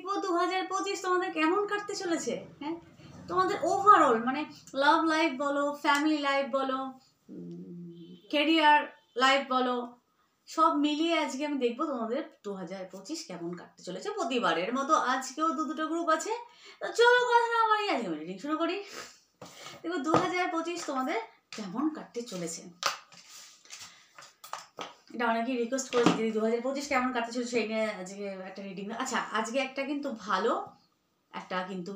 দেখবো 2025 তোমাদের কেমন কাটতে চলেছে। হ্যাঁ, তোমাদের ওভারঅল মানে লাভ লাইফ বলো, ফ্যামিলি লাইফ বলো, ক্যারিয়ার লাইফ বলো, সব মিলিয়ে আজকে আমি দেখবো তোমাদের 2025 কেমন কাটতে চলেছে। প্রতিবারের মতো আজকেও দুটো গ্রুপ আছে। তো চলো কথা না আমার আজকে আমি রিডিং শুরু করি। দেখো 2025 তোমাদের কেমন কাটতে চলেছে। এটা অনেকেই রিকোয়েস্ট করেছে দিদি 2025 কেমন কাটতে চলেছে সেই নিয়ে আজকে একটা রিডিং। আচ্ছা, আজকে একটা কিন্তু ভালো একটা কিন্তু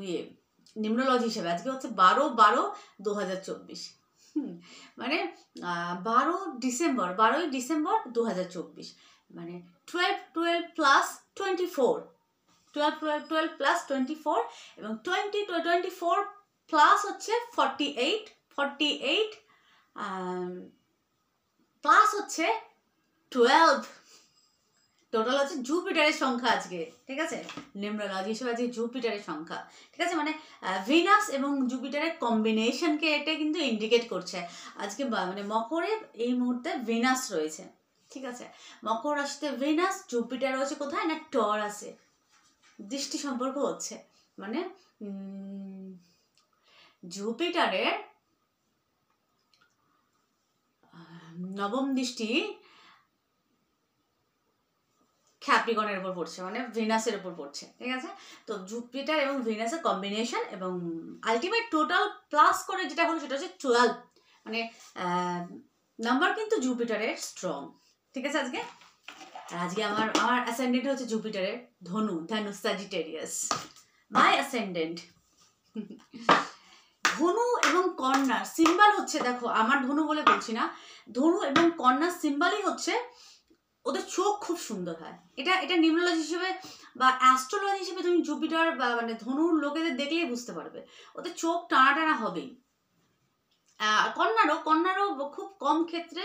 নিউমরোলজি হিসেবে আজকে হচ্ছে 12/12/2024, মানে 12ই ডিসেম্বর 2024, মানে 12+24 এবং 24 প্লাস হচ্ছে 48 প্লাস হচ্ছে 12, টোটাল হচ্ছে জুপিটারের সংখ্যা আজকে। ঠিক আছে, নিউমরোলজি হিসেবে আজকে জুপিটারের সংখ্যা। ঠিক আছে, মানে ভিনাস এবং জুপিটারের কম্বিনেশনকে এটা কিন্তু ইন্ডিকেট করছে আজকে। মানে মকরে এই মুহূর্তে ভিনাস রয়েছে। ঠিক আছে, মকর রাশিতে ভিনাস, জুপিটার রয়েছে কোথায় না টরাসে। দৃষ্টি সম্পর্ক হচ্ছে, মানে জুপিটারের নবম দৃষ্টি ক্যাপ্রিকনের উপর পড়ছে, মানে ভিনাসের উপর পড়ছে। ঠিক আছে, তো জুপিটার এবং ভিনাসের কম্বিনেশন এবং আলটিমেট টোটাল প্লাস করে যেটা হলো সেটা হচ্ছে 12, মানে নাম্বার কিন্তু জুপিটারের স্ট্রং। ঠিক আছে, আজকে আমার অ্যাসেন্ডেন্ট হচ্ছে জুপিটারের ধনু স্যাজিটেরিয়াস, মাই অ্যাসেন্ডেন্ট। ধনু এবং কন্যার সিম্বল হচ্ছে, দেখো আমার ধনু বলে বলছি না, ধনু এবং কন্যার সিম্বলই হচ্ছে ওদের চোখ খুব সুন্দর হয়। এটা নিউমরোলজি হিসেবে বা অ্যাস্ট্রোলজি হিসেবে তুমি জুপিটার বা মানে ধনুর লোকেদের দেখলেই বুঝতে পারবে ওদের চোখ টানা টানা হবেই। কন্যারও খুব কম ক্ষেত্রে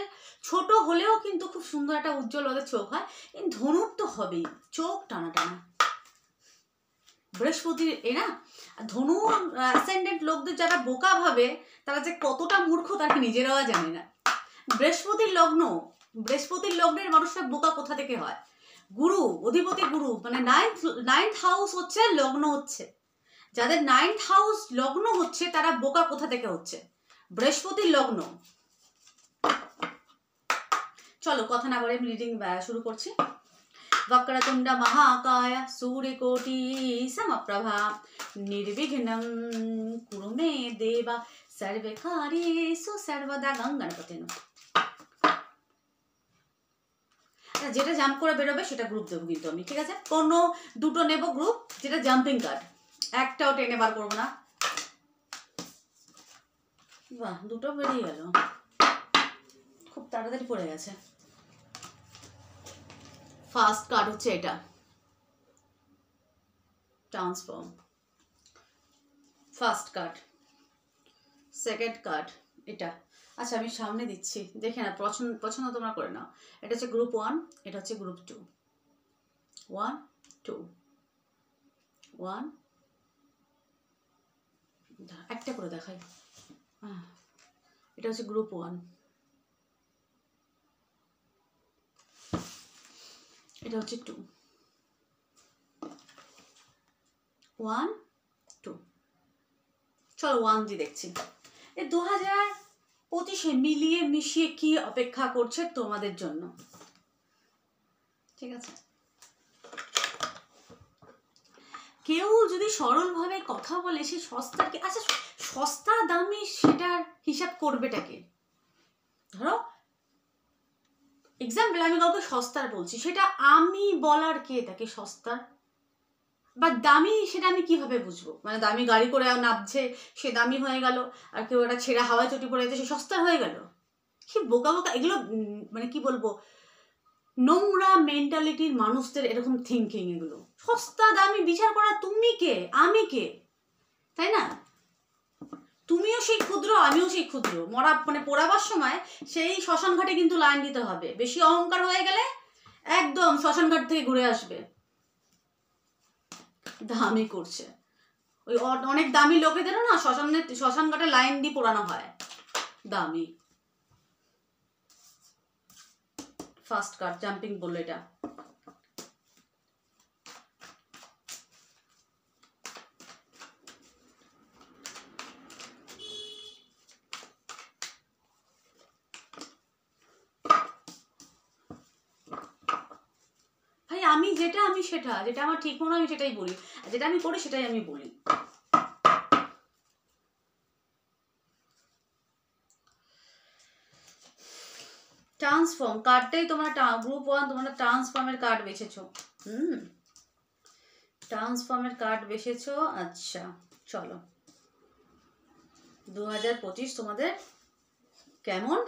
ছোট হলেও কিন্তু খুব সুন্দর একটা উজ্জ্বল ওদের চোখ হয়, কিন্তু ধনুর তো হবেই চোখ টানা টানা। বৃহস্পতির না ধনু অ্যাসেন্ডেন্ট লোকদের যারা বোকা ভাবে তারা যে কতটা মূর্খ তারা নিজেরাও জানে না। বৃহস্পতির লগ্নের মানুষরা বোকা কোথা থেকে হয়? গুরু, অধিপতি গুরু, মানে নাইন্থ হাউস হচ্ছে লগ্ন হচ্ছে, যাদের 9th হাউস লগ্ন হচ্ছে তারা বোকা কোথা থেকে হচ্ছে? বৃহস্পতির লগ্ন। চলো কথা না বলে আমি রিডিং শুরু করছি। वक्रतुंड महाकाय सूर्यकोटि समप्रभा निर्विघ्नं कुरु मे देव सर्वकार्येषु सर्वदा। गणपति যেটা জাম্প করে বেরোবে সেটা গ্রুপ দেবো কিন্তু আমি। ঠিক আছে, কোনো দুটো নেব গ্রুপ, যেটা জাম্পিং কার্ড, একটাও টেনে বার করবো না। বাহ, দুটো বেরিয়ে গেল, খুব তাড়াতাড়ি পড়ে গেছে। ফার্স্ট কার্ড হচ্ছে এটা, transform. First card, second card এটা। আচ্ছা আমি সামনে দিচ্ছি, দেখে না পছন্দ তোমরা করে নাও। এটা হচ্ছে গ্রুপ 1, এটা হচ্ছে গ্রুপ 2। 1 2 1, একটা করে দেখাই। এটা হচ্ছে গ্রুপ 1, এটা হচ্ছে 2। 1 2, চলো 1 দিয়ে দেখছি। এই 2025 মিলিয়ে মিশিয়ে কি অপেক্ষা করছে তোমাদের জন্য। ঠিক আছে, কেউ যদি সরলভাবে কথা বলে সে সস্তা কি, আচ্ছা সস্তা দামি সেটার হিসাব করবেটাকে। ধরো এক্সাম্পল আমি কাউকে সস্তার বলছি, সেটা আমি বলার কে তাকে সস্তার বা দামি সেটা আমি কিভাবে বুঝবো? মানে দামি গাড়ি করে নামছে সে দামি হয়ে গেল, আর কেউ একটা ছেঁড়া হাওয়ায় চটি পড়ে যাচ্ছে সে সস্তার হয়ে গেল। কি বোকা এগুলো, মানে কি বলবো, নোংরা মেন্টালিটির মানুষদের এরকম থিঙ্কিং। এগুলো সস্তা দামি বিচার করা তুমি কে আমি কে, তাই না? তুমিও সেই ক্ষুদ্র আমিও সেই ক্ষুদ্র। মানে পোড়াবার সময় সেই শ্মশান ঘাটে কিন্তু লাইন দিতে হবে। বেশি অহংকার হয়ে গেলে একদম শ্মশান ঘাট থেকে ঘুরে আসবে। দামি করছে, ওই অনেক দামি লোকেদেরও না শ্মশান ঘাটে লাইন দিয়ে পোড়ানো হয়, দামি। ফার্স্ট কার্ড জাম্পিং বললো এটা। যেটা আমি সেটা, যেটা আমার ঠিক মনে হয় আমি সেটাই বলি, আর যেটা আমি করি সেটাই আমি বলি। ট্রান্সফর্ম কার্ডটাই তোমরা গ্রুপ 1 তোমরা ট্রান্সফর্মের কার্ড বেছেছো। ট্রান্সফর্মের কার্ড বেছেছো। আচ্ছা চলো 2025 তোমাদের কেমন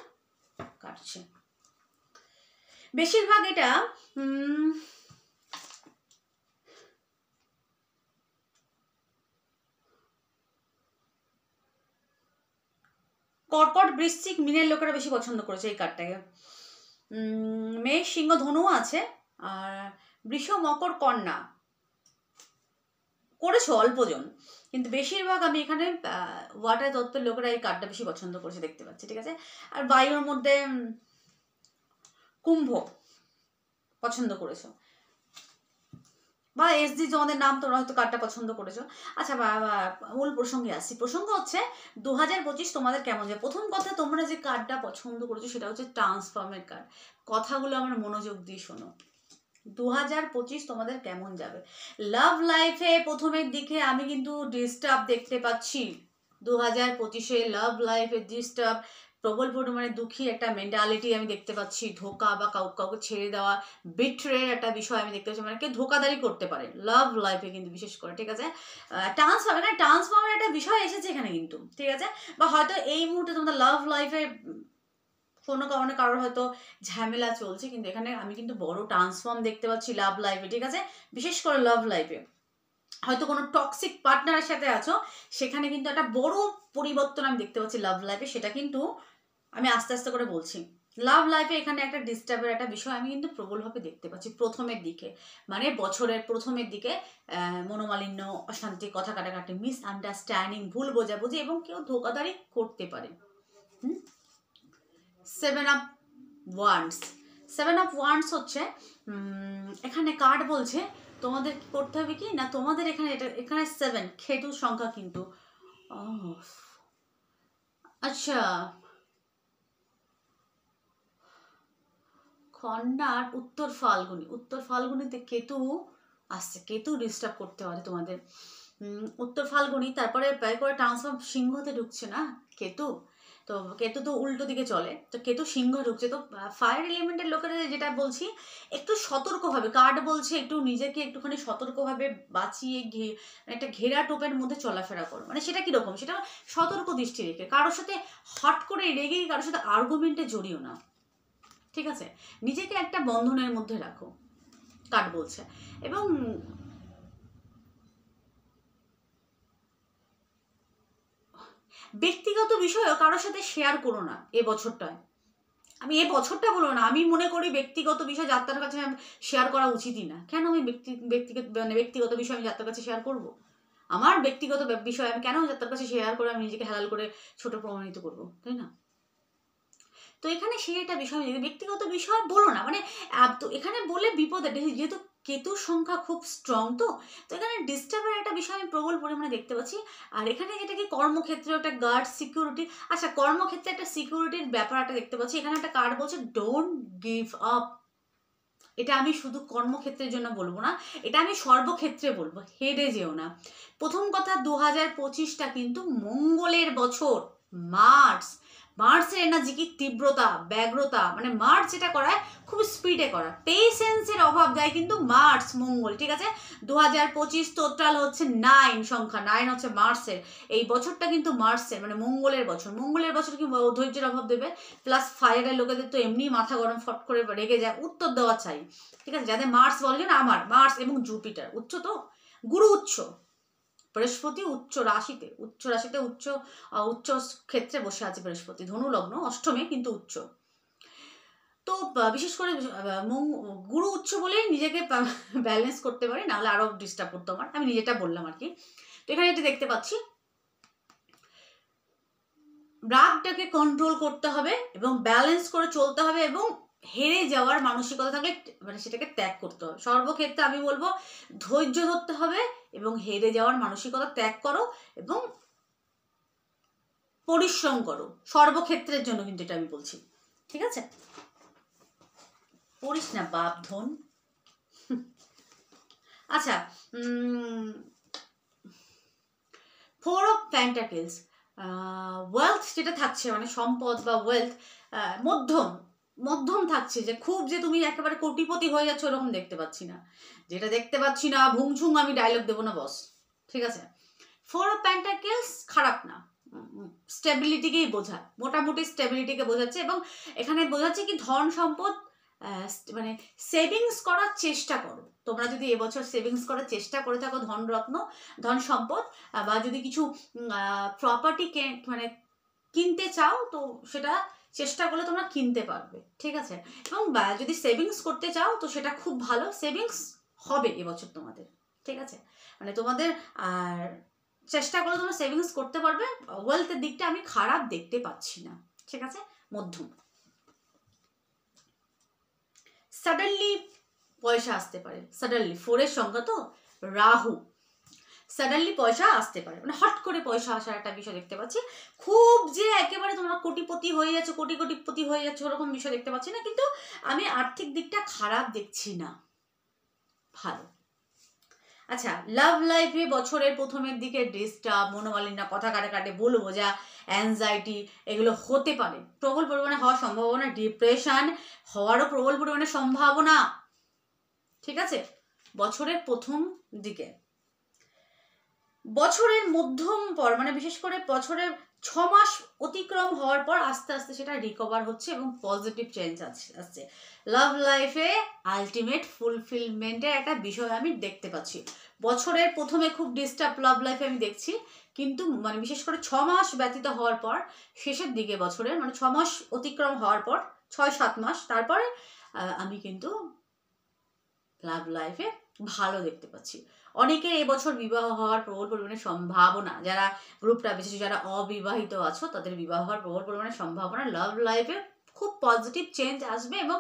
কাটছে। বেশিরভাগ এটা কর্কট বৃশ্চিক মিনের লোকেরা বেশি পছন্দ করেছে এই কার্ডটাকে। মেষ সিংহ ধনুও আছে, আর বৃষ মকর কন্যা করেছো অল্পজন, কিন্তু বেশিরভাগ আমি এখানে ওয়াটার তত্ত্বের লোকেরা এই কার্ডটা বেশি পছন্দ করেছে দেখতে পাচ্ছি, ঠিক আছে। আর বায়ুর মধ্যে কুম্ভ পছন্দ করেছো, বা এসডি তোমাদের নাম তোমরা হয়তো কার্ডটা পছন্দ করেছো। আচ্ছা মূল প্রসঙ্গে আসছি। প্রসঙ্গ হচ্ছে 2025 তোমাদের কেমন যায়। প্রথম কথা, তোমরা যে কার্ডটা পছন্দ করেছো সেটা হচ্ছে ট্রান্সফর্মের কার্ড। কথাগুলো আমার মনোযোগ দিয়ে শোনো। 2025 তোমাদের কেমন যাবে। লাভ লাইফে প্রথমের দিকে আমি কিন্তু ডিস্টার্ব দেখতে পাচ্ছি। 2025-এ লাভ লাইফে ডিস্টার্ব, প্রবল পরিমাণে দুঃখী একটা মেন্টালিটি আমি দেখতে পাচ্ছি। ধোকা বা কাউকে ছেড়ে দেওয়া, বিট্রের একটা বিষয় আমি দেখতে পাচ্ছি। মানে কেউ ধোকাদারি করতে পারে লাভ লাইফে কিন্তু বিশেষ করে, ঠিক আছে। ট্রান্সফর্মের একটা বিষয় এসেছে এখানে কিন্তু, ঠিক আছে। বা হয়তো এই মুহূর্তে তোমাদের লাভ লাইফে কোনো কারণে কারোর হয়তো ঝামেলা চলছে, কিন্তু এখানে আমি কিন্তু বড় ট্রান্সফর্ম দেখতে পাচ্ছি লাভ লাইফে, ঠিক আছে। বিশেষ করে লাভ লাইফে হয়তো কোনো টক্সিক পার্টনারের সাথে আছো, সেখানে কিন্তু একটা বড় পরিবর্তন আমি দেখতে পাচ্ছি লাভ লাইফে। সেটা কিন্তু আমি আস্তে আস্তে করে বলছি। লাভ লাইফে এখানে একটা ডিস্টার্বের একটা বিষয় আমি কিন্তু প্রবলভাবে দেখতে পাচ্ছি প্রথমের দিকে, মানে বছরের প্রথমের দিকে। মনোমালিন্য, অশান্তি, কথা কাটাকাটি, মিসআন্ডারস্ট্যান্ডিং, ভুল বোঝাবুঝি, এবং কেউ ধোকাদারি করতে পারে। 7 অফ ওয়ান্ডস। 7 অফ ওয়ান্ডস হচ্ছে এখানে কার্ড বলছে তোমাদের কি করতে হবে কি না, তোমাদের এখানে 7 খেতুর সংখ্যা কিন্তু। আচ্ছা, খন্ডার উত্তর ফাল্গুনিতে কেতু আসছে, কেতু ডিস্টার্ব করতে পারে তোমাদের। উত্তর ফাল্গুনি, তারপরে প্রায় করে ট্রান্সফর্ম সিংহতে ঢুকছে না কেতু, তো কেতু তো উল্টো দিকে চলে, তো কেতু সিংহ ঢুকছে। তো ফায়ার এলিমেন্টের লোকেদের যেটা বলছি, একটু সতর্কভাবে, কার্ড বলছে একটু নিজেকে একটুখানি সতর্কভাবে বাঁচিয়ে একটা ঘেরা টোপের মধ্যে চলাফেরা করো। মানে সেটা কীরকম, সেটা সতর্ক দৃষ্টি রেখে, কারোর সাথে হট করে রেগে কারোর সাথে আর্গুমেন্টে জড়িও না, ঠিক আছে। নিজেকে একটা বন্ধনের মধ্যে রাখো, কার্ড বলছে। এবং ব্যক্তিগত বিষয়ও কারোর সাথে শেয়ার করো না এ বছরটায়। আমি এ বছরটা বলবো না, আমি মনে করি ব্যক্তিগত বিষয় যাত্রার কাছে শেয়ার করা উচিতই না। কেন আমি ব্যক্তিগত বিষয় আমি যাত্রার কাছে শেয়ার করব? আমার ব্যক্তিগত বিষয় আমি কেন যাত্রার কাছে শেয়ার করে আমি নিজেকে হেলাল করে ছোট প্রমাণিত করব, তাই না? তো এখানে সেই একটা বিষয়, ব্যক্তিগত বিষয় বলো না, মানে তো এখানে বলে বিপদে, যেহেতু কেতুর সংখ্যা খুব স্ট্রং, তো এখানে ডিস্টার্বের একটা বিষয় আমি প্রবল পরিমাণে দেখতে পাচ্ছি। আর এখানে যেটা কি কর্মক্ষেত্রে একটা গার্ড সিকিউরিটি, আচ্ছা কর্মক্ষেত্রে একটা সিকিউরিটির ব্যাপার একটা দেখতে পাচ্ছি। এখানে একটা কার্ড বলছে ডোন্ট গিভ আপ। এটা আমি শুধু কর্মক্ষেত্রের জন্য বলবো না, এটা আমি সর্বক্ষেত্রে বলবো, হেরে যেও না। প্রথম কথা, 2025টা কিন্তু মঙ্গলের বছর। মার্চের এনার্জি কি তীব্রতা, ব্যগ্রতা, মানে মার্চ এটা করায় খুব স্পিডে করা, পেশেন্সের অভাব দেয় কিন্তু মার্চ, মঙ্গল, ঠিক আছে। 2025 টোটাল হচ্ছে 9 সংখ্যা, 9 হচ্ছে মার্চের। এই বছরটা কিন্তু মার্চের, মানে মঙ্গলের বছর। মঙ্গলের বছর কি ধৈর্যের অভাব দেবে, প্লাস ফায়ারের লোকেদের তো এমনি মাথা গরম, ফট করে রেগে যায়, উত্তর দেওয়া চাই, ঠিক আছে। যাদের মার্চ বলছেন, আমার মার্চ এবং জুপিটার উচ্চ, তো গুরু উচ্চ, বৃহস্পতি উচ্চ রাশিতে উচ্চ ক্ষেত্রে বসে আছে বৃহস্পতি, ধনু লগ্ন, অষ্টমে কিন্তু উচ্চ। তো বিশেষ করে গুরু উচ্চ বলেই নিজেকে ব্যালেন্স করতে পারি, নাহলে আরো ডিস্টার্ব করতে আমার, আমি নিজেটা বললাম আর কি। তো এখানে যেটা দেখতে পাচ্ছি, রাগটাকে কন্ট্রোল করতে হবে এবং ব্যালেন্স করে চলতে হবে, এবং হেরে যাওয়ার মানসিকতা থাকলে মানে সেটাকে ত্যাগ করতে হবে। সর্বক্ষেত্রে আমি বলবো ধৈর্য ধরতে হবে এবং হেরে যাওয়ার মানসিকতা ত্যাগ করো এবং পরিশ্রম করো, সর্বক্ষেত্রের জন্য কিন্তু এটা আমি বলছি, ঠিক আছে। পড়িস না বাপ ধন। আচ্ছা, 4 অফ পেন্টাকেলস, ওয়েলথ যেটা থাকছে মানে সম্পদ বা ওয়েলথ মধ্যম মধ্যম থাকছে, যে খুব যে তুমি একেবারে কোটিপতি হয়ে যাচ্ছ ওরকম দেখতে পাচ্ছি না। যেটা দেখতে পাচ্ছি না, ভুংঝুং আমি ডায়লগ দেবো না বস, ঠিক আছে। 4 অফ পেন্টাকেলস খারাপ না, স্টেবিলিটিকেই বোঝায়, মোটামুটি স্টেবিলিটিকে বোঝাচ্ছে। এবং এখানে বোঝাচ্ছে কি ধন সম্পদ, মানে সেভিংস করার চেষ্টা করো। তোমরা যদি এবছর সেভিংস করার চেষ্টা করে থাকো, ধনরত্ন ধন সম্পদ বা যদি কিছু প্রপার্টি মানে কিনতে চাও, তো সেটা চেষ্টা করলে তোমরা কিনতে পারবে, ঠিক আছে। এবং যদি সেভিংস করতে চাও তো সেটা খুব ভালো, সেভিংস হবে এবছর তোমাদের, ঠিক আছে। মানে তোমাদের আর চেষ্টা করলে তোমরা সেভিংস করতে পারবে। ওয়েলথের দিকটা আমি খারাপ দেখতে পাচ্ছি না, ঠিক আছে, মধ্যম। সাডেনলি পয়সা আসতে পারে, সাডেনলি 4 এর সংখ্যা তো রাহু, সাডেনলি পয়সা আসতে পারে, মানে হট করে পয়সা আসার একটা বিষয় দেখতে পাচ্ছি। খুব যে একেবারে তোমরা কোটিপতি হয়ে যাচ্ছ, কোটিপতি হয়ে যাচ্ছ ওরকম বিষয় দেখতে পাচ্ছি না, কিন্তু আমি আর্থিক দিকটা খারাপ দেখছি না, ভালো। আচ্ছা, লাভ লাইফে বছরের প্রথমের দিকে ডিস্টার্ব, মনোমালিন্য, কথা কাটে কাটে বলবো যা অ্যাংজাইটি, এগুলো হতে পারে, প্রবল পরিমাণে হওয়ার সম্ভাবনা, ডিপ্রেশন হওয়ারও প্রবল পরিমাণে সম্ভাবনা, ঠিক আছে, বছরের প্রথম দিকে। বছরের মধ্যম পর মানে বিশেষ করে বছরের 6 মাস অতিক্রম হওয়ার পর আস্তে আস্তে সেটা রিকভার হচ্ছে এবং পজিটিভ চেঞ্জ আসছে। লাভ লাইফে আলটিমেট ফুলফিলমেন্টের একটা বিষয় আমি দেখতে পাচ্ছি। বছরের প্রথমে খুব ডিস্টার্ব লাভ লাইফে আমি দেখছি, কিন্তু মানে বিশেষ করে 6 মাস ব্যতীত হওয়ার পর শেষের দিকে বছরের মানে 6 মাস অতিক্রম হওয়ার পর 6-7 মাস তারপরে আমি কিন্তু লাভ লাইফে ভালো দেখতে পাচ্ছি। অনেকের এবছর বিবাহ হওয়ার প্রবল পরিমাণে সম্ভাবনা, যারা গ্রুপটা বিশেষ যারা অবিবাহিত আছো তাদের বিবাহ হওয়ার প্রবল পরিমাণে সম্ভাবনা। লাভ লাইফে খুব পজিটিভ চেঞ্জ আসবে এবং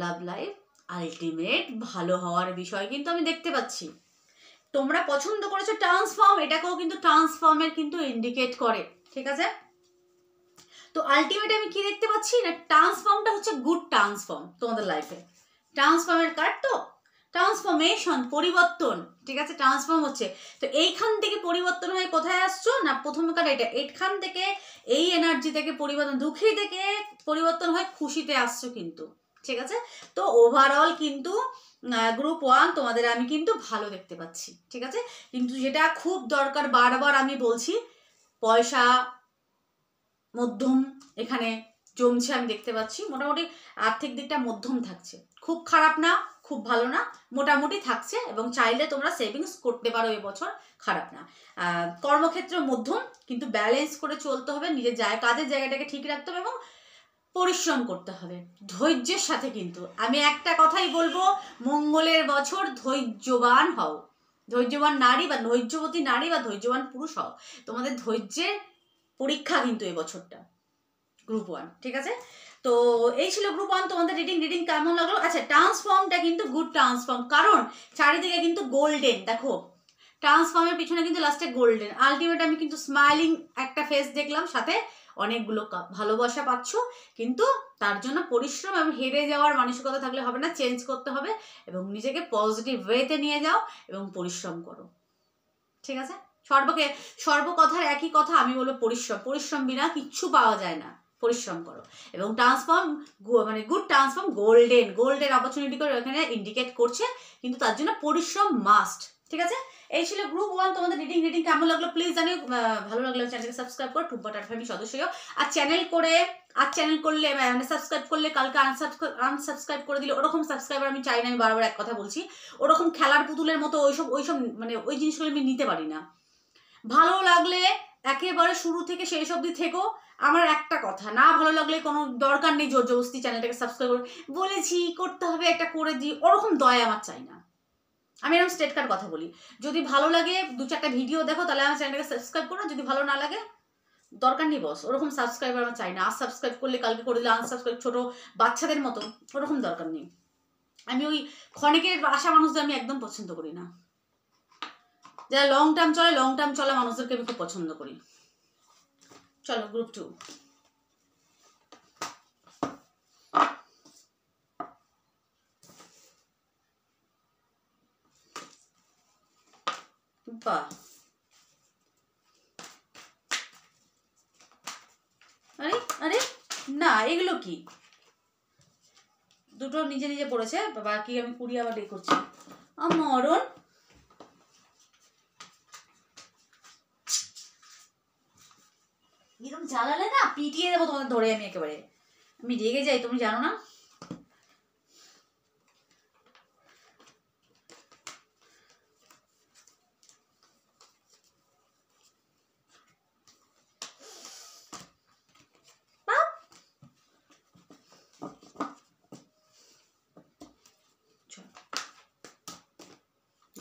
লাভ লাইফ আলটিমেট ভালো হওয়ার বিষয় কিন্তু আমি দেখতে পাচ্ছি। তোমরা পছন্দ করেছো ট্রান্সফর্ম, এটাকেও কিন্তু ট্রান্সফর্মের কিন্তু ইন্ডিকেট করে, ঠিক আছে। তো আলটিমেট আমি কি দেখতে পাচ্ছি না, ট্রান্সফর্মটা হচ্ছে গুড ট্রান্সফর্ম তোমাদের লাইফে। ট্রান্সফর্মের কার্ড তো ট্রান্সফরমেশন, পরিবর্তন, ঠিক আছে, ট্রান্সফর্ম হচ্ছে। তো এইখান থেকে পরিবর্তন হয়ে কোথায় আসছো না, প্রথম কার্ড এটা, এইখান থেকে এই এনার্জি থেকে পরিবর্তন, দুঃখী থেকে পরিবর্তন হয়ে খুশিতে আসছো কিন্তু, ঠিক আছে। তো ওভারঅল কিন্তু গ্রুপ 1 তোমাদের আমি কিন্তু ভালো দেখতে পাচ্ছি, ঠিক আছে। কিন্তু যেটা খুব দরকার, বারবার আমি বলছি, পয়সা মধ্যম এখানে জমছে আমি দেখতে পাচ্ছি। মোটামুটি আর্থিক দিকটা মধ্যম থাকছে, খুব খারাপ না, খুব ভালো না, মোটামুটি থাকছে। এবং চাইলে তোমরা সেভিংস করতে পারো এবছর, খারাপ না। কর্মক্ষেত্র মধ্যম, কিন্তু ব্যালেন্স করে চলতে হবে, নিজের কাজের জায়গাটাকে ঠিক রাখতে হবে এবং পরিশ্রম করতে হবে ধৈর্যের সাথে। কিন্তু আমি একটা কথাই বলবো, মঙ্গলের বছর, ধৈর্যবান হও, ধৈর্যবান নারী বা ধৈর্যবতী নারী বা ধৈর্যবান পুরুষ হও। তোমাদের ধৈর্যের পরীক্ষা কিন্তু এই বছরটা গ্রুপ 1, ঠিক আছে। তো এই ছিল গ্রুপ 1 তোমাদের রিডিং কেমন লাগলো। আচ্ছা, ট্রান্সফর্মটা কিন্তু গুড ট্রান্সফর্ম, কারণ চারিদিকে কিন্তু গোল্ডেন, দেখো ট্রান্সফর্মের পিছনে কিন্তু লাস্টে গোল্ডেন, আলটিমেট আমি কিন্তু স্মাইলিং একটা ফেস দেখলাম, সাথে অনেকগুলো ভালোবাসা পাচ্ছ। কিন্তু তার জন্য পরিশ্রম এবং হেরে যাওয়ার মানসিকতা থাকলে হবে না, চেঞ্জ করতে হবে এবং নিজেকে পজিটিভ ওয়েতে নিয়ে যাও এবং পরিশ্রম করো, ঠিক আছে। সর্বকথার একই কথা, আমি বলবো পরিশ্রম বিনা কিচ্ছু পাওয়া যায় না, পরিশ্রম করো। এবং ট্রান্সফর্ম মানে গুড ট্রান্সফর্ম গোল্ডেন অপরচুনিটি করে এখানে ইন্ডিকেট করছে, কিন্তু তার জন্য পরিশ্রম মাস্ট, ঠিক আছে। এই ছিল গ্রুপ 1 তোমাদের রিডিং কেমন লাগলো প্লিজ জানিও। ভালো লাগলে চ্যানেলকে সাবস্ক্রাইব করো, টুম্পাটার ফ্যামিলি সদস্য হও। আর চ্যানেল করলে মানে সাবস্ক্রাইব করলে কালকে আনসাবস্ক্রাইব করে দিলে, ওরকম সাবস্ক্রাইবার আমি চাই না। আমি বারবার এক কথা বলছি, ওরকম খেলার পুতুলের মতো ওইসব মানে ওই জিনিসগুলো আমি নিতে পারি না। ভালো লাগলে একেবারে শুরু থেকে শেষ অবধি থেকো। আমার একটা কথা, না ভালো লাগলে কোনো দরকার নেই জোর জবরদস্তি চ্যানেলটাকে সাবস্ক্রাইব করে বলেছি করতে হবে একটা করে দিই, ওরকম দয়া আমার চাই না। আমি এরকম স্ট্রেট কাট কথা বলি, যদি ভালো লাগে 2-4টা ভিডিও দেখো তাহলে আমার চ্যানেলটাকে সাবস্ক্রাইব করো, যদি ভালো না লাগে দরকার নেই বস, ওরকম সাবস্ক্রাইবার আমার চাই না। সাবস্ক্রাইব করলে কালকে করে দিলে আনসাবস্ক্রাইব, ছোট বাচ্চাদের মতো, ওরকম দরকার নেই। আমি ওই ক্ষণিকের আশা মানুষদের আমি একদম পছন্দ করি না। যারা লং টার্ম চলা মানুষদেরকে আমি খুব পছন্দ করি। চলো গ্রুপ 2। বাহ, আরে আরে না, এগুলো কি দুটো নিজে নিজে পড়েছে, বাকি আমি 20 আবার ডে করছি। মরণ, এরকম জ্বালালে না পিটিয়ে দেবো তোমাদের ধরে আমি একেবারে। আমি রেগে যাই, তুমি জানো না।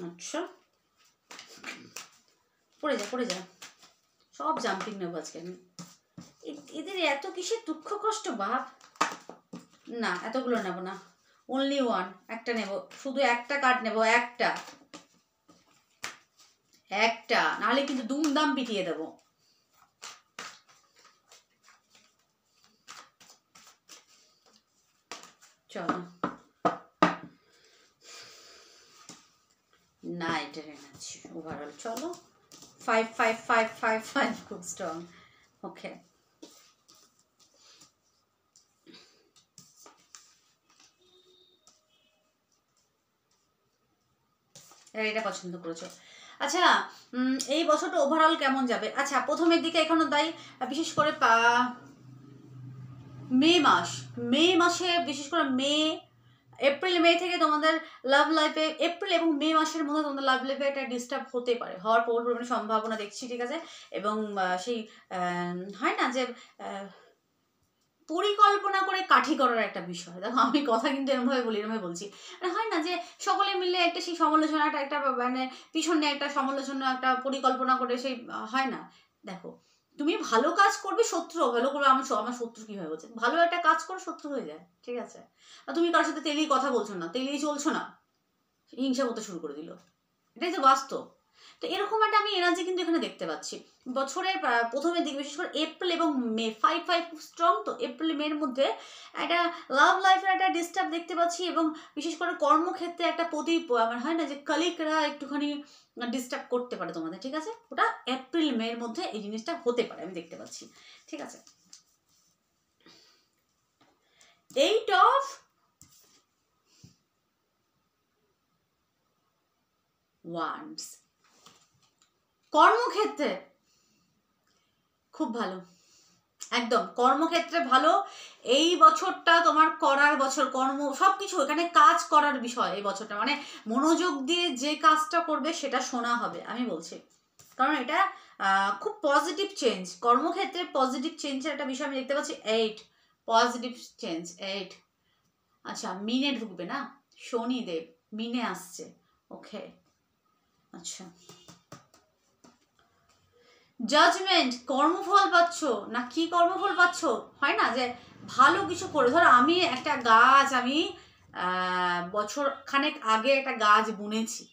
আচ্ছা, পড়ে যা পড়ে যা, সব জাম্পিং নেবো আজকে আমি। এদের এত কিসের দুঃখ কষ্ট বাপ। না, এতগুলো নেবো না, অনলি ওয়ান, একটা নেব, শুধু একটা কার্ড নেব, একটা একটা, নাহলে কিন্তু দুমদাম পিটিয়ে দেবো। চলো না, এটা এনেছি ওভারঅল। চলো 5 5 5 5 5, খুব স্ট্রং। ওকে, এটা পছন্দ করেছো। আচ্ছা, এই বছরটা ওভারঅল কেমন যাবে? আচ্ছা, প্রথমের দিকে এখনো তাই, বিশেষ করে মে মাসে, বিশেষ করে এপ্রিল মে থেকে তোমাদের লাভ লাইফে, এপ্রিল এবং মে মাসের মধ্যে তোমাদের লাভ লাইফে একটা ডিস্টার্ব হতে পারে, হওয়ার প্রবল পরিমাণে সম্ভাবনা দেখছি, ঠিক আছে। এবং সেই হয় না যে পরিকল্পনা করে কাঠি করার একটা বিষয়। দেখো আমি কথা কিন্তু এরমভাবে বলি, এরমভাবে বলছি, হয় না যে সকলে মিলে একটা সেই সমালোচনাটা, একটা মানে পিছনে একটা সমালোচনা, একটা পরিকল্পনা করে সেই হয় না। দেখো, তুমি ভালো কাজ করবে, শত্রু ভালো করবে। আমার শত্রু কিভাবে বলছে, ভালো একটা কাজ করো শত্রু হয়ে যায়, ঠিক আছে। আর তুমি কারোর সাথে তেলিয়ে কথা বলছো না, তেলিয়ে চলছো না, হিংসা করতে শুরু করে দিল, এটাই তো বাস্তব। তো এরকম একটা আমি এনার্জি কিন্তু এখানে দেখতে পাচ্ছি বছরের প্রথমের দিকে, বিশেষ করে এপ্রিল এবং মে। 5 5 খুব স্ট্রং। তো এপ্রিল মের মধ্যে একটা লাভ লাইফের একটা ডিস্টার্ব দেখতে পাচ্ছি, এবং বিশেষ করে কর্মক্ষেত্রে একটা আমার হয় না যে কলিগরা একটুখানি ডিস্টার্ব করতে পারে তোমাদের, ঠিক আছে। ওটা এপ্রিল মের মধ্যে এই জিনিসটা হতে পারে, আমি দেখতে পাচ্ছি, ঠিক আছে। 8 of Wands, কর্মক্ষেত্রে খুব ভালো, একদম কর্মক্ষেত্রে ভালো। এই বছরটা তোমার করার বছর, কর্ম সবকিছু এখানে কাজ করার বিষয় এই বছরটা, মানে মনোযোগ দিয়ে যে কাজটা করবে সেটা শোনা হবে, আমি বলছি। কারণ এটা খুব পজিটিভ চেঞ্জ, কর্মক্ষেত্রে পজিটিভ চেঞ্জের একটা বিষয় আমি দেখতে পাচ্ছি। 8 পজিটিভ চেঞ্জ, 8। আচ্ছা, মিনে ঢুকবে না, শনিদেব মিনে আসছে, ওকে। আচ্ছা, জাজমেন্ট, কর্মফল পাচ্ছ না, কি কর্মফল পাচ্ছ, হয় না যে ভালো কিছু করে। ধরো আমি একটা গাছ, আমি বছর খানেক আগে একটা গাছ বুনেছি,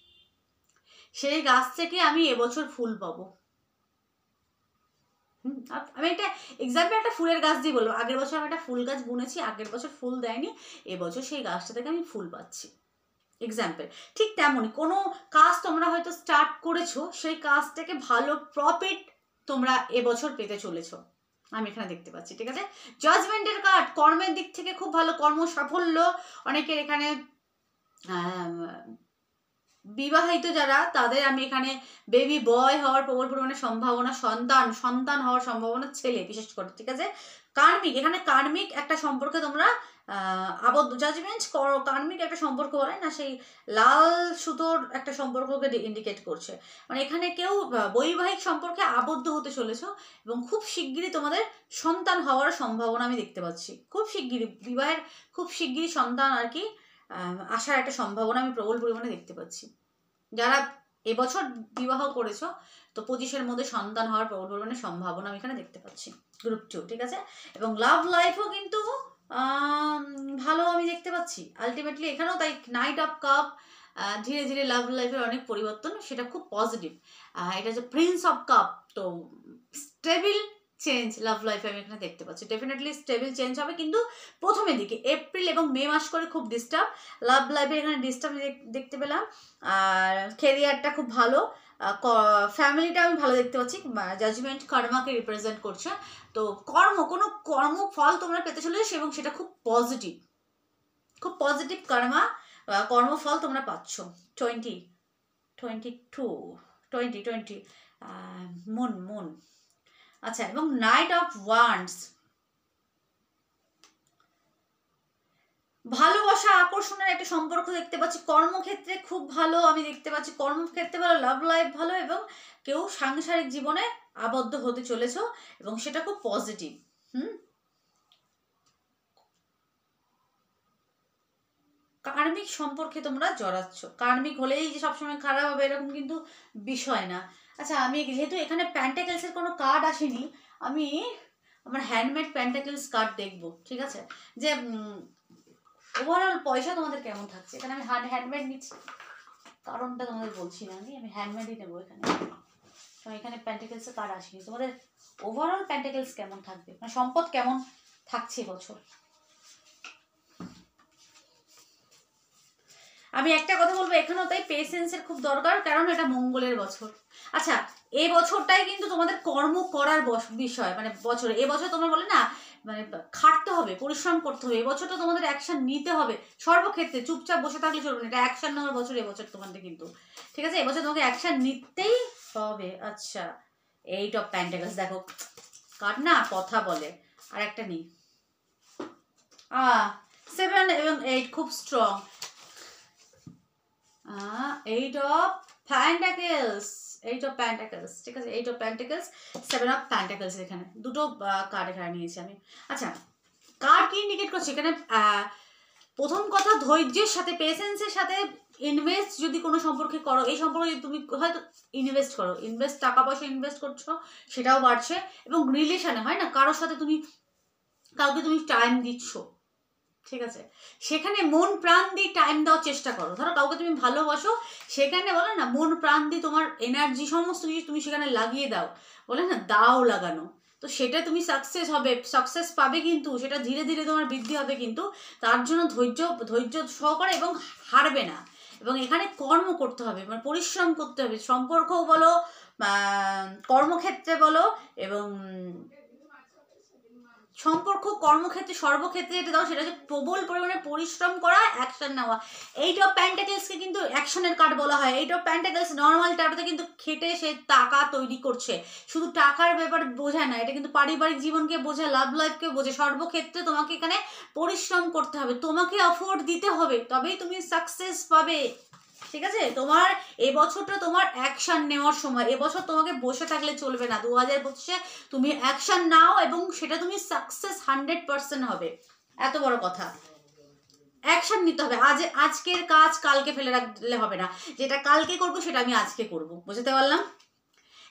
সেই গাছ থেকে আমি এবছর ফুল পাবো। আমি একটা এক্সাম্পল, একটা ফুলের গাছ দিয়ে বলবো, আগের বছর আমি একটা ফুল গাছ বুনেছি, আগের বছর ফুল দেয়নি, এবছর সেই গাছটা থেকে আমি ফুল পাচ্ছি, এক্সাম্পল। ঠিক তেমনই কোনো কাজ তোমরা হয়তো স্টার্ট করেছো, সেই কাজটাকে ভালো প্রফিট তোমরা এবছর পেতে চলেছো, আমি এখানে দেখতে পাচ্ছি, ঠিক আছে। জাজমেন্টের কার্ড, কর্মের দিক থেকে খুব ভালো, কর্ম সাফল্য অনেকের এখানে। বিবাহিত যারা, তাদের আমি এখানে বেবি বয় হওয়ার প্রবল পরিমাণে সম্ভাবনা, সন্তান হওয়ার সম্ভাবনা, ছেলে বিশেষ করে, ঠিক আছে। কার্মিক, এখানে কার্মিক একটা সম্পর্কে তোমরা আবদ্ধ, জাজমেন্ট কার্মিক একটা সম্পর্ক বলে না, সেই লাল সুতোর একটা সম্পর্ককে ইন্ডিকেট করছে, মানে এখানে কেউ বৈবাহিক সম্পর্কে আবদ্ধ হতে চলেছ, এবং খুব শিগগিরই তোমাদের সন্তান হওয়ার সম্ভাবনা আমি দেখতে পাচ্ছি, খুব শিগগিরই বিবাহের, খুব শিগগিরই সন্তান আর কি আসার একটা সম্ভাবনা আমি প্রবল পরিমাণে দেখতে পাচ্ছি। যারা এবছর বিবাহ করেছো, তো 25-এর মধ্যে সন্তান হওয়ার প্রবল পরিমাণে সম্ভাবনা আমি এখানে দেখতে পাচ্ছি, গ্রুপ 2, ঠিক আছে। এবং লাভ লাইফও কিন্তু ভালো আমি দেখতে পাচ্ছি আলটিমেটলি এখানেও তাই। নাইট অফ কাপ, ধীরে ধীরে লাভ লাইফের অনেক পরিবর্তন, সেটা খুব পজিটিভ। এটা হচ্ছে প্রিন্স অফ কাপ, তো স্টেবিল চেঞ্জ লাভ লাইফে আমি এখানে দেখতে পাচ্ছি, ডেফিনেটলি স্টেবল চেঞ্জ হবে, কিন্তু প্রথমের দিকে এপ্রিল এবং মে মাস করে খুব ডিস্টার্ব লাভ লাইফে, এখানে ডিস্টার্ব দেখতে পেলাম। আর ক্যারিয়ারটা খুব ভালো, ফ্যামিলিটা আমি ভালো দেখতে পাচ্ছি, জাজমেন্ট কর্মাকে রিপ্রেজেন্ট করছে। তো কোনো কর্মফল তোমরা পেতে চলেছো এবং সেটা খুব পজিটিভ কর্মফল তোমরা পাচ্ছ। 20 মুন। আচ্ছা, এবং নাইট অফ ওয়ান্ডস, ভালোবাসা আকর্ষণের একটা সম্পর্ক দেখতে পাচ্ছি। কর্মক্ষেত্রে খুব ভালো আমি দেখতে পাচ্ছি, কর্মক্ষেত্রে ভালো, লাভ লাইফ ভালো, এবং কেউ সাংসারিক জীবনে আবদ্ধ হতে চলেছো এবং সেটা খুব পজিটিভ। কার্মিক সম্পর্কে তোমরা জড়াচ্ছ। কার্মিক হলেই যে সবসময় খারাপ হবে এরকম কিন্তু বিষয় না। আচ্ছা, আমি যেহেতু এখানে প্যান্টাকেলসের কোনো কার্ড আসেনি, আমি আমার হ্যান্ডমেড প্যান্টাকেলস কার্ড দেখবো, ঠিক আছে? যে ওভারঅল পয়সা তোমাদের কেমন থাকছে। এখানে আমি হ্যান্ডমেড নিচ্ছি, কারণটা তোমাদের বলছি না, আমি হ্যান্ডমেডই নেবো এখানে। এখানে প্যান্টাকেলসের কার্ড আসেনি। তোমাদের ওভারঅল প্যান্টাকেলস কেমন থাকবে, মানে সম্পদ কেমন থাকছে বছর। আমি একটা কথা বলবো, এখানেও তাই পেশেন্সের খুব দরকার, কারণ এটা মঙ্গলের বছর। আচ্ছা, এই বছরটাই কিন্তু তোমাদের কর্ম করার বিষয়, মানে বছরে এবছর তোমরা বলে না, মানে খাটতে হবে, পরিশ্রম করতে হবে। এবছরটা তোমাদের অ্যাকশন নিতে হবে সর্বক্ষেত্রে, চুপচাপ বসে থাকলে চলবে না, এটা অ্যাকশন নেওয়ার বছর এবছর তোমাদের কিন্তু, ঠিক আছে? এবছর তোমাকে অ্যাকশন নিতেই হবে। আচ্ছা, 8 অফ পেন্টাকলস, দেখো কার না কথা বলে। আর একটা নেই, 7 এবং 8 খুব স্ট্রং। 8 of Pentacles, ঠিক আছে? 8 of Pentacles, 7 of Pentacles, এখানে দুটো কার্ড এখানে নিয়েছি আমি। আচ্ছা, কার্ড কি ইন্ডিকেট করছে এখানে? প্রথম কথা, ধৈর্যের সাথে, পেশেন্সের সাথে ইনভেস্ট যদি কোনো সম্পর্কে করো, এই সম্পর্কে যদি তুমি হয়তো ইনভেস্ট করো, টাকা পয়সা ইনভেস্ট করছো, সেটাও বাড়ছে। এবং রিলেশনে হয় না, কারোর সাথে কাউকে তুমি টাইম দিচ্ছ, ঠিক আছে? সেখানে মন প্রাণ দিয়ে টাইম দেওয়ার চেষ্টা করো। ধরো কাউকে তুমি ভালোবাসো, সেখানে বলে না মন প্রাণ দিয়ে তোমার এনার্জি সমস্ত কিছু তুমি সেখানে লাগিয়ে দাও, বলে না দাও লাগানো। তো সেটা তুমি সাকসেস পাবে, কিন্তু সেটা ধীরে ধীরে তোমার বৃদ্ধি হবে, কিন্তু তার জন্য ধৈর্য সহকারে এবং হারবে না। এবং এখানে কর্ম করতে হবে, মানে পরিশ্রম করতে হবে, সম্পর্কও বলো, কর্মক্ষেত্রে বলো, এবং সম্পর্ক, কর্মক্ষেত্রে, সর্বক্ষেত্রে এটা দাও, সেটা হচ্ছে প্রবল পরিমাণে পরিশ্রম করা, অ্যাকশন নেওয়া। 8 অফ পেন্টাকেলসকে কিন্তু অ্যাকশনের কার্ড বলা হয়। 8 অফ পেন্টাকেলস নর্মাল টাকাতে কিন্তু খেটে সে টাকা তৈরি করছে, শুধু টাকার ব্যাপার বোঝায় না, এটা কিন্তু পারিবারিক জীবনকে বোঝায়, লাভ লাইফকে বোঝে। সর্বক্ষেত্রে তোমাকে এখানে পরিশ্রম করতে হবে, তোমাকে এফোর্ট দিতে হবে, তবেই তুমি সাকসেস পাবে, ঠিক আছে? তোমার এবছরটা তোমার অ্যাকশন নেওয়ার সময়। এবছর তোমাকে বসে থাকলে চলবে না। 2025-এ তুমি অ্যাকশন নাও এবং সেটা তুমি সাকসেস 100% হবে। এত বড় কথা, অ্যাকশন নিতে হবে। আজকের কাজ কালকে ফেলে রাখলে হবে না, যেটা কালকে করবো সেটা আমি আজকে করবো, বুঝতে পারলাম?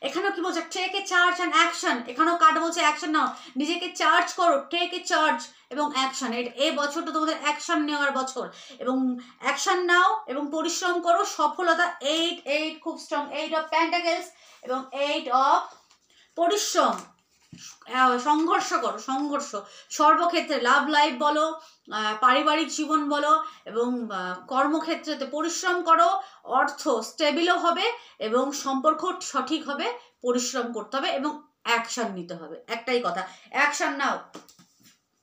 এখানেও কি বলছে? Take a charge and action. এখানেও কার্ড বলছে অ্যাকশন নাও, নিজেকে চার্জ করো, টেক এ চার্জ এবং অ্যাকশন। এই বছরটা তোমাদের অ্যাকশন নেওয়ার বছর, এবং অ্যাকশন নাও এবং পরিশ্রম করো, সফলতা। 8 খুব স্ট্রং, 8 অফ পেন্টাকেলস এবং 8 অফ পরিশ্রম। সংঘর্ষ করো, সর্বক্ষেত্রে, লাভ লাইফ বলো, পারিবারিক জীবন বলো, এবং কর্মক্ষেত্রেতে পরিশ্রম করো। অর্থ স্টেবিলও হবে এবং সম্পর্ক সঠিক হবে। পরিশ্রম করতে হবে এবং অ্যাকশন নিতে হবে। একটাই কথা, অ্যাকশন নাও।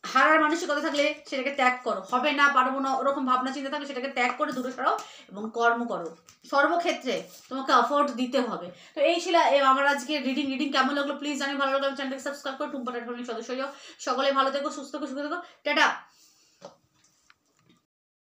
হারার মানসিকতা থাকলে সেটাকে ত্যাগ করো, হবে না, পারবো না, ওরকম ভাবনা চিন্তা থাকলে সেটাকে ত্যাগ করে দূরে সরাও এবং কর্ম করো। সর্বক্ষেত্রে তোমাকে এফোর্ট দিতে হবে। তো এই ছিল আমার আজকে রিডিং। কেমন লাগলো প্লিজ জানি, ভালো লাগলো চ্যানেলটাকে সাবস্ক্রাইব করো, টুম্পা ট্যাটফর্মের সদস্য হও। সকলে ভালো থেকো, সুস্থ থেকো, সুখে থেকো, টাটা।